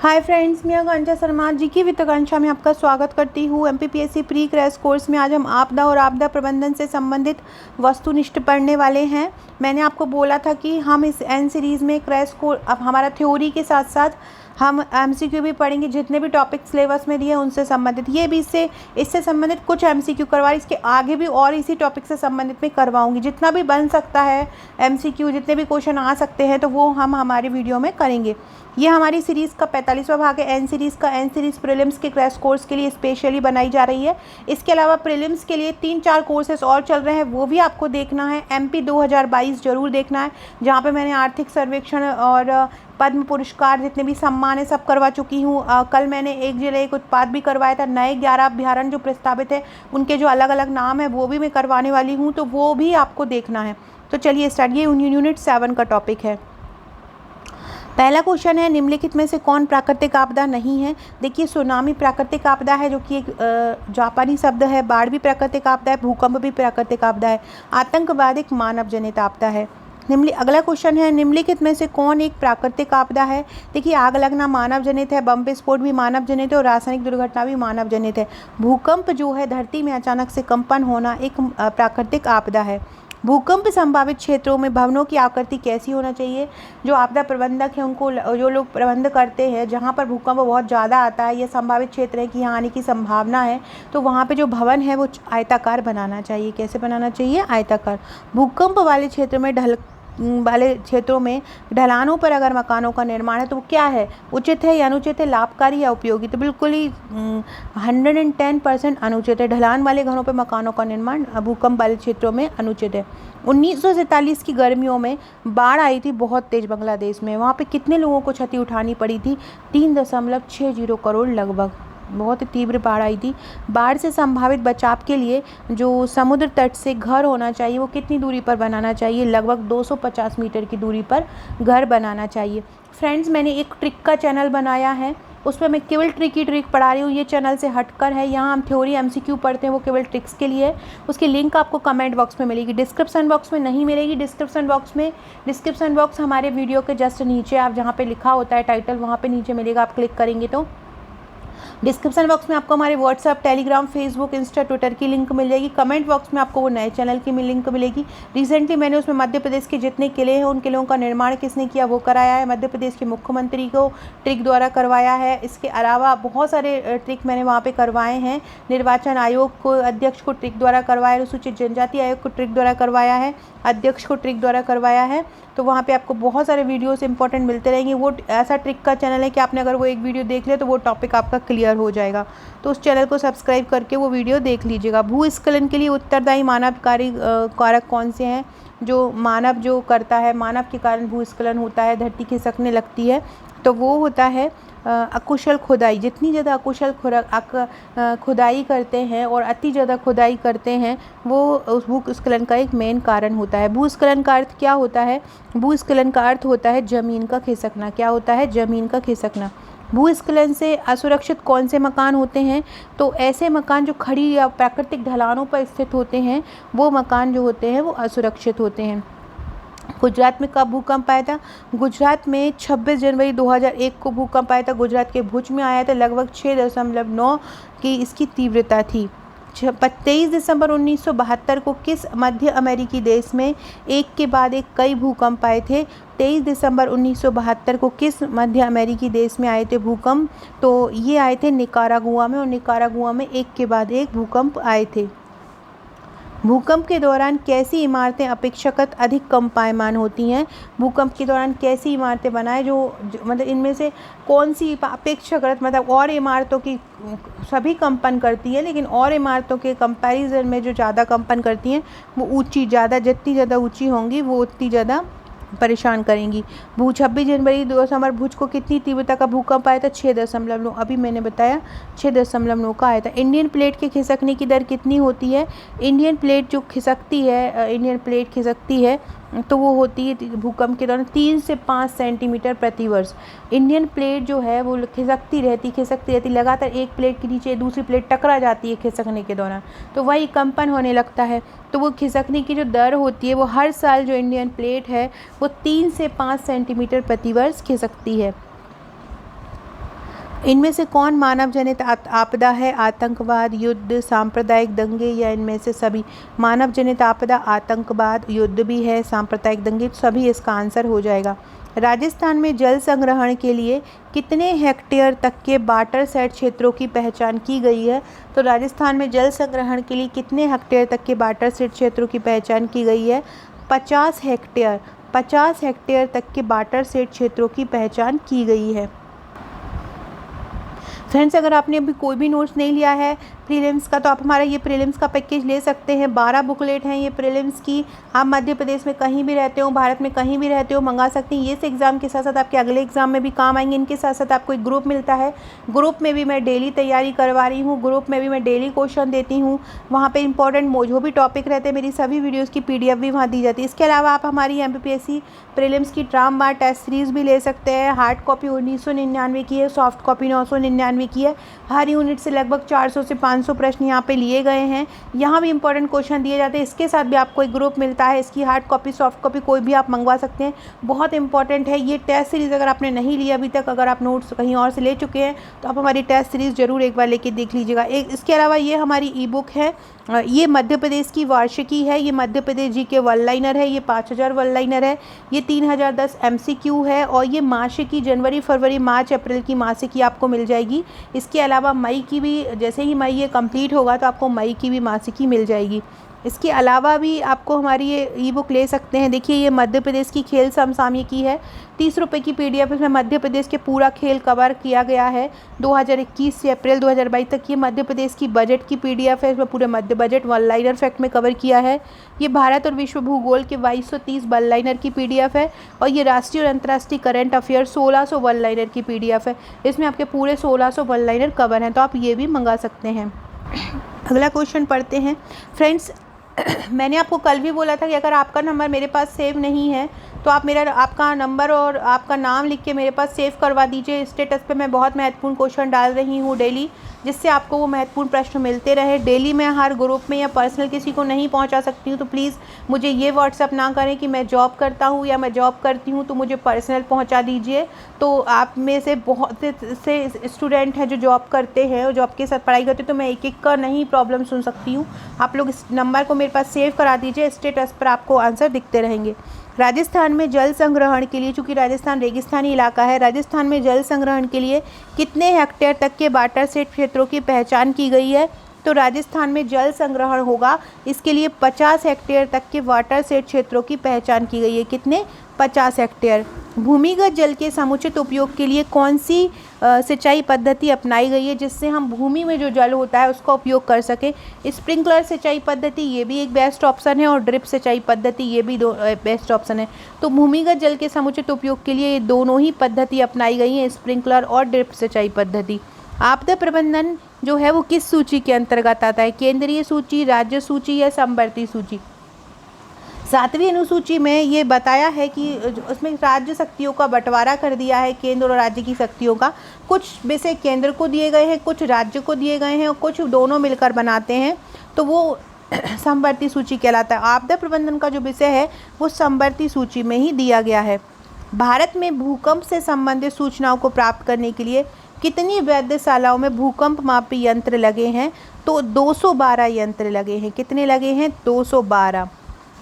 Hi friends, मैं आकांक्षा शर्मा जी की वित्तकांक्षा में आपका स्वागत करती हूँ। एमपीपीएससी प्री क्रैश कोर्स में आज हम आपदा और आपदा प्रबंधन से संबंधित वस्तुनिष्ठ पढ़ने वाले हैं। मैंने आपको बोला था कि हम इस एन सीरीज़ में क्रैश कोर्स अब हमारा थ्योरी के साथ साथ हम एमसीक्यू भी पढ़ेंगे। जितने भी टॉपिक सिलेबस में दिए उनसे संबंधित, ये भी इससे संबंधित कुछ एमसीक्यू करवा, इसके आगे भी और इसी टॉपिक से संबंधित मैं करवाऊंगी। जितना भी बन सकता है एमसीक्यू, जितने भी क्वेश्चन आ सकते हैं तो वो हम हमारी वीडियो में करेंगे। ये हमारी सीरीज़ का 45वां भाग है। एन सीरीज़ प्रीलिम्स के क्रैश कोर्स के लिए स्पेशली बनाई जा रही है। इसके अलावा प्रीलिम्स के लिए 3-4 कोर्सेस और चल रहे हैं, वो भी आपको देखना है। एमपी 2022 जरूर देखना है, जहाँ पे मैंने आर्थिक सर्वेक्षण और पद्म पुरस्कार जितने भी सम्मान है सब करवा चुकी हूँ। कल मैंने एक जिले एक उत्पाद भी करवाया था। नए 11 अभ्यारण्य जो प्रस्तावित है उनके जो अलग अलग नाम है वो भी मैं करवाने वाली हूँ, तो वो भी आपको देखना है। तो चलिए स्टार्ट। ये यूनिट 7 का टॉपिक है। पहला क्वेश्चन है, निम्नलिखित में से कौन प्राकृतिक आपदा नहीं है। देखिए, सुनामी प्राकृतिक आपदा है, जो कि एक जापानी शब्द है। बाढ़ भी प्राकृतिक आपदा है, भूकंप भी प्राकृतिक आपदा है। आतंकवाद एक मानव जनित आपदा है। अगला क्वेश्चन है, निम्नलिखित में से कौन एक प्राकृतिक आपदा है। देखिए, आग लगना मानव जनित है, बम विस्फोट भी मानव जनित है और रासायनिक दुर्घटना भी मानव जनित है। भूकंप जो है, धरती में अचानक से कंपन होना, एक प्राकृतिक आपदा है। भूकंप संभावित क्षेत्रों में भवनों की आकृति कैसी होना चाहिए। जो आपदा प्रबंधक है उनको, जो लोग प्रबंध करते हैं, जहाँ पर भूकंप बहुत ज़्यादा आता है, ये संभावित क्षेत्र है कि यहाँ आने की संभावना है, तो वहाँ पे जो भवन है वो आयताकार बनाना चाहिए। कैसे बनाना चाहिए? आयताकार। भूकंप वाले क्षेत्रों में ढलानों पर अगर मकानों का निर्माण है तो वो क्या है? उचित है या अनुचित है, लाभकारी या उपयोगी? तो बिल्कुल ही 110% अनुचित है। ढलान वाले घरों पर मकानों का निर्माण भूकंप वाले क्षेत्रों में अनुचित है। 1947 की गर्मियों में बाढ़ आई थी बहुत तेज बांग्लादेश में। वहाँ पे कितने लोगों को क्षति उठानी पड़ी थी? 3.60 करोड़ लगभग। बहुत ही तीव्र बाढ़ आई थी। बाढ़ से संभावित बचाव के लिए जो समुद्र तट से घर होना चाहिए वो कितनी दूरी पर बनाना चाहिए? लगभग 250 मीटर की दूरी पर घर बनाना चाहिए। फ्रेंड्स, मैंने एक ट्रिक का चैनल बनाया है, उसमें मैं केवल ट्रिक ही ट्रिक पढ़ा रही हूँ। ये चैनल से हटकर है, यहाँ हम थ्योरी एमसीक्यू पढ़ते हैं, वो केवल ट्रिक्स के लिए है। उसकी लिंक आपको कमेंट बॉक्स में मिलेगी, डिस्क्रिप्शन बॉक्स में नहीं मिलेगी। डिस्क्रिप्शन बॉक्स हमारे वीडियो के जस्ट नीचे, आप जहाँ पे लिखा होता है टाइटल, वहाँ पे नीचे मिलेगा। आप क्लिक करेंगे तो डिस्क्रिप्शन बॉक्स में आपको हमारे WhatsApp, Telegram, Facebook, Insta, Twitter की लिंक मिल जाएगी। कमेंट बॉक्स में आपको वो नए चैनल की लिंक मिलेगी। रिसेंटली मैंने उसमें मध्य प्रदेश के जितने किले हैं उन किलों का निर्माण किसने किया वो कराया है। मध्य प्रदेश के मुख्यमंत्री को ट्रिक द्वारा करवाया है। इसके अलावा बहुत सारे ट्रिक मैंने वहाँ पर करवाए हैं। निर्वाचन आयोग को अध्यक्ष को ट्रिक द्वारा करवाया, अनुसूचित जनजाति आयोग को ट्रिक द्वारा करवाया है, अध्यक्ष को ट्रिक द्वारा करवाया है। तो वहाँ पे आपको बहुत सारे वीडियोस इंपॉर्टेंट मिलते रहेंगे। वो ऐसा ट्रिक का चैनल है कि आपने अगर वो एक वीडियो देख लिया तो वो टॉपिक आपका क्लियर हो जाएगा। तो उस चैनल को सब्सक्राइब करके वो वीडियो देख लीजिएगा। भूस्खलन के लिए उत्तरदायी मानवकारी कारक कौन से हैं? जो मानव जो करता है, मानव के कारण भूस्खलन होता है, धरती खिसकने लगती है, तो वो होता है अकुशल खुदाई। जितनी ज़्यादा अकुशल खुदाई करते हैं और अति ज़्यादा खुदाई करते हैं वो उस भूस्खलन का एक मेन कारण होता है। भूस्खलन का अर्थ क्या होता है? भूस्खलन का अर्थ होता है ज़मीन का खिसकना। क्या होता है? ज़मीन का खिसकना। भूस्खलन से असुरक्षित कौन से मकान होते हैं? तो ऐसे मकान जो खड़ी या प्राकृतिक ढलानों पर स्थित होते हैं, वो मकान जो होते हैं वो असुरक्षित होते हैं। गुजरात में कब भूकंप आया था? गुजरात में 26 जनवरी 2001 को भूकंप आया था। गुजरात के भुज में आया था। लगभग 6.9 की इसकी तीव्रता थी। 23 दिसंबर 1972 को किस मध्य अमेरिकी देश में एक के बाद एक कई भूकंप आए थे? 23 दिसंबर 1972 को किस मध्य अमेरिकी देश में आए थे भूकंप? तो ये आए थे निकारागुआ में, और निकारागुआ में एक के बाद एक भूकंप आए थे। भूकंप के दौरान कैसी इमारतें अपेक्षाकृत अधिक कंपायमान होती हैं? भूकंप के दौरान कैसी इमारतें बनाएं जो मतलब इनमें से कौन सी अपेक्षाकृत, मतलब और इमारतों की सभी कंपन करती है, लेकिन और इमारतों के कंपैरिजन में जो ज़्यादा कंपन करती हैं वो ऊंची, ज़्यादा, जितनी ज़्यादा ऊंची होंगी वो उतनी ज़्यादा परेशान करेंगी। 26 जनवरी 2000 भुज को कितनी तीव्रता का भूकंप आया था? 6.9। अभी मैंने बताया 6.9 का आया था। इंडियन प्लेट के खिसकने की दर कितनी होती है? इंडियन प्लेट जो खिसकती है तो वो होती है भूकंप के दौरान 3 से 5 सेंटीमीटर प्रति वर्ष। इंडियन प्लेट जो है वो खिसकती रहती लगातार। एक प्लेट के नीचे दूसरी प्लेट टकरा जाती है खिसकने के दौरान, तो वही कंपन होने लगता है। तो वो खिसकने की जो दर होती है वो हर साल जो इंडियन प्लेट है वो 3 से 5 सेंटीमीटर प्रति वर्ष खिसकती है। इनमें से कौन मानव जनित आपदा है? आतंकवाद, युद्ध, सांप्रदायिक दंगे या इनमें से सभी? मानव जनित आपदा आतंकवाद, युद्ध भी है, सांप्रदायिक दंगे, सभी इसका आंसर हो जाएगा। राजस्थान में जल संग्रहण के लिए कितने हेक्टेयर तक के वाटर सेट क्षेत्रों की पहचान की गई है? तो राजस्थान में जल संग्रहण के लिए कितने हेक्टेयर तक के वाटर सेट क्षेत्रों की पहचान की गई है? 50 हेक्टेयर। 50 हेक्टेयर तक के वाटर सेट क्षेत्रों की पहचान की गई है। फ्रेंड्स, अगर आपने अभी कोई भी नोट्स नहीं लिया है प्रीलिम्स का, तो आप हमारा ये प्रीलिम्स का पैकेज ले सकते हैं। 12 बुकलेट हैं ये प्रीलिम्स की। आप मध्य प्रदेश में कहीं भी रहते हो, भारत में कहीं भी रहते हो, मंगा सकते हैं। ये इस एग्ज़ाम के साथ साथ आपके अगले एग्ज़ाम में भी काम आएंगे। इनके साथ साथ आपको एक ग्रुप मिलता है, ग्रुप में भी मैं डेली तैयारी करवा रही हूँ, ग्रुप में भी मैं डेली क्वेश्चन देती हूँ। वहाँ पर इंपॉर्टेंट जो भी टॉपिक रहते हैं, मेरी सभी वीडियोज़ की PDF भी वहाँ दी जाती है। इसके अलावा आप हमारी MPPSC प्रीलिम्स की ट्राम बार टेस्ट सीरीज़ भी ले सकते हैं। हार्ड कॉपी 1999 की है, सॉफ्ट कॉपी 999 की है। हर यूनिट से लगभग 400 से 500 प्रश्न यहाँ पे लिए गए हैं। यहाँ भी इंपॉर्टेंट क्वेश्चन दिए जाते हैं। इसके साथ भी आपको एक ग्रुप मिलता है। इसकी हार्ड कॉपी, सॉफ्ट कॉपी कोई भी आप मंगवा सकते हैं। बहुत इंपॉर्टेंट है ये टेस्ट सीरीज़। अगर आपने नहीं लिया अभी तक, अगर आप नोट्स कहीं और से ले चुके हैं, तो आप हमारी टेस्ट सीरीज़ ज़रूर एक बार लेके देख लीजिएगा। इसके अलावा ये हमारी ई-बुक है। ये मध्य प्रदेश की वार्षिकी है। ये मध्य प्रदेश जी के वन लाइनर है। ये 5000 वन लाइनर है। ये 3010 MCQ है। और ये मासिकी जनवरी, फरवरी, मार्च, अप्रैल की मासिकी आपको मिल जाएगी। इसके अलावा मई की भी, जैसे ही मई ये कंप्लीट होगा तो आपको मई की भी मासिकी मिल जाएगी। इसके अलावा भी आपको हमारी ये ई-बुक ले सकते हैं। देखिए, ये मध्य प्रदेश की खेल समसामयिकी है। 30 रुपये की PDF। इसमें मध्य प्रदेश के पूरा खेल कवर किया गया है 2021 से अप्रैल 2022 तक। ये मध्य प्रदेश की बजट की PDF है। इसमें पूरे मध्य बजट वन लाइनर फैक्ट में कवर किया है। ये भारत और विश्व भूगोल के 2230 वन लाइनर की PDF है। और ये राष्ट्रीय और अंतर्राष्ट्रीय करंट अफेयर 1600 वन लाइनर की PDF है। इसमें आपके पूरे 1600 वन लाइनर कवर हैं, तो आप ये भी मंगा सकते हैं। अगला क्वेश्चन पढ़ते हैं। फ्रेंड्स, मैंने आपको कल भी बोला था कि अगर आपका नंबर मेरे पास सेव नहीं है, तो आप आपका नंबर और आपका नाम लिख के मेरे पास सेव करवा दीजिए। स्टेटस पे मैं बहुत महत्वपूर्ण क्वेश्चन डाल रही हूँ डेली, जिससे आपको वो महत्वपूर्ण प्रश्न मिलते रहे। डेली मैं हर ग्रुप में या पर्सनल किसी को नहीं पहुँचा सकती हूँ, तो प्लीज़ मुझे ये व्हाट्सअप ना करें कि मैं जॉब करता हूँ या मैं जॉब करती हूँ, तो मुझे पर्सनल पहुँचा दीजिए। तो आप में से बहुत से स्टूडेंट हैं जो जॉब करते हैं और जॉब के साथ पढ़ाई करते हैं, तो मैं एक एक का नहीं प्रॉब्लम सुन सकती हूँ। आप लोग इस नंबर को मेरे पास सेव करा दीजिए। स्टेटस पर आपको आंसर दिखते रहेंगे। राजस्थान में जल संग्रहण के लिए, चूँकि राजस्थान रेगिस्तानी इलाका है, राजस्थान में जल संग्रहण के लिए कितने हेक्टेयर तक के वाटर सेट क्षेत्रों की पहचान की गई है? तो राजस्थान में जल संग्रहण होगा, इसके लिए 50 हेक्टेयर तक के वाटर सेट क्षेत्रों की पहचान की गई है। कितने? 50 हेक्टेयर। भूमिगत जल के समुचित उपयोग के लिए कौन सी सिंचाई पद्धति अपनाई गई है, जिससे हम भूमि में जो जल होता है उसका उपयोग कर सकें? स्प्रिंकलर सिंचाई पद्धति, ये भी एक बेस्ट ऑप्शन है, और ड्रिप सिंचाई पद्धति, ये भी दो बेस्ट ऑप्शन है। तो भूमिगत जल के समुचित उपयोग के लिए ये दोनों ही पद्धति अपनाई गई हैं, स्प्रिंकलर और ड्रिप सिंचाई पद्धति। आपदा प्रबंधन जो है वो किस सूची के अंतर्गत आता है? केंद्रीय सूची, राज्य सूची या समवर्ती सूची? 7वीं अनुसूची में ये बताया है कि उसमें राज्य शक्तियों का बंटवारा कर दिया है, केंद्र और राज्य की शक्तियों का। कुछ विषय केंद्र को दिए गए हैं, कुछ राज्य को दिए गए हैं, और कुछ दोनों मिलकर बनाते हैं, तो वो समवर्ती सूची कहलाता है। आपदा प्रबंधन का जो विषय है वो समवर्ती सूची में ही दिया गया है। भारत में भूकंप से संबंधित सूचनाओं को प्राप्त करने के लिए कितनी वेधशालाओं में भूकंप मापी यंत्र लगे हैं? तो 212 यंत्र लगे हैं। कितने लगे हैं? 212।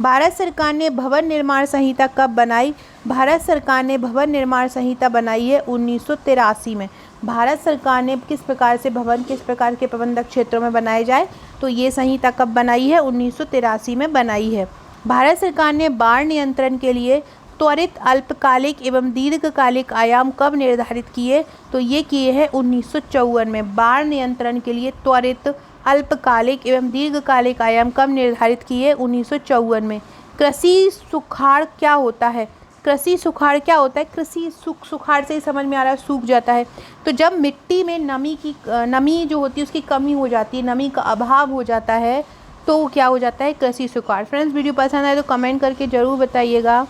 भारत सरकार ने भवन निर्माण संहिता कब बनाई? भारत सरकार ने भवन निर्माण संहिता बनाई है 1983 में। भारत सरकार ने किस प्रकार से भवन, किस प्रकार के प्रबंधक क्षेत्रों में बनाए जाए, तो ये संहिता कब बनाई है? 1983 में बनाई है। भारत सरकार ने बाढ़ नियंत्रण के लिए त्वरित, अल्पकालिक एवं दीर्घकालिक आयाम कब निर्धारित किए? तो ये किए हैं 1954 में। बाढ़ नियंत्रण के लिए त्वरित, अल्पकालिक एवं दीर्घकालिक आयाम कब निर्धारित किए? 1954 में। कृषि सुखाड़ क्या होता है? कृषि सुखाड़ क्या होता है? कृषि सुखाड़ से ही समझ में आ रहा है, सूख जाता है। तो जब मिट्टी में नमी जो होती है उसकी कमी हो जाती है, नमी का अभाव हो जाता है, तो क्या हो जाता है? कृषि सुखाड़। फ्रेंड्स, वीडियो पसंद आए तो कमेंट करके ज़रूर बताइएगा।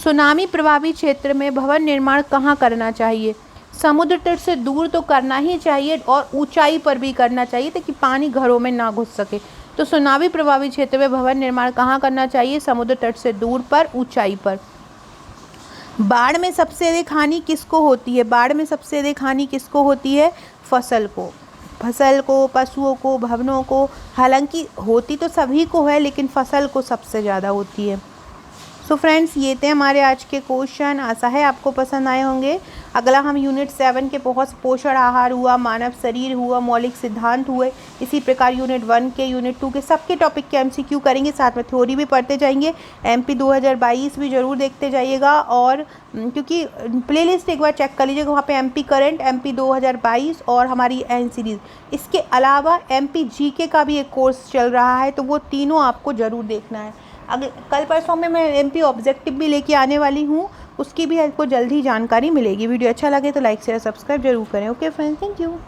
सुनामी प्रभावित क्षेत्र में भवन निर्माण कहाँ करना चाहिए? समुद्र तट से दूर तो करना ही चाहिए, और ऊंचाई पर भी करना चाहिए, ताकि पानी घरों में ना घुस सके। तो सुनामी प्रभावित क्षेत्र में भवन निर्माण कहाँ करना चाहिए? समुद्र तट से दूर पर, ऊंचाई पर। बाढ़ में सबसे अधिक हानि किसको होती है? बाढ़ में सबसे अधिक हानि किसको होती है? फसल को, पशुओं को, भवनों को। हालांकि होती तो सभी को है, लेकिन फसल को सबसे ज़्यादा होती है। सो फ्रेंड्स, ये थे हमारे आज के क्वेश्चन। आशा है आपको पसंद आए होंगे। अगला हम यूनिट 7 के पोषण आहार हुआ, मानव शरीर हुआ, मौलिक सिद्धांत हुए, इसी प्रकार यूनिट 1 के, यूनिट 2 के सबके टॉपिक के MCQ करेंगे, साथ में थ्योरी भी पढ़ते जाएंगे। MP 2022 भी ज़रूर देखते जाइएगा, और क्योंकि प्लेलिस्ट एक बार चेक कर लीजिएगा, वहाँ पे MP करंट, MP 2022 और हमारी एन सीरीज़। इसके अलावा MP GK का भी एक कोर्स चल रहा है, तो वो तीनों आपको ज़रूर देखना है। अगले कल परसों में मैं MP ऑब्जेक्टिव भी लेके आने वाली हूँ, उसकी भी आपको जल्द ही जानकारी मिलेगी। वीडियो अच्छा लगे तो लाइक शेयर सब्सक्राइब जरूर करें। Okay friends, thank you.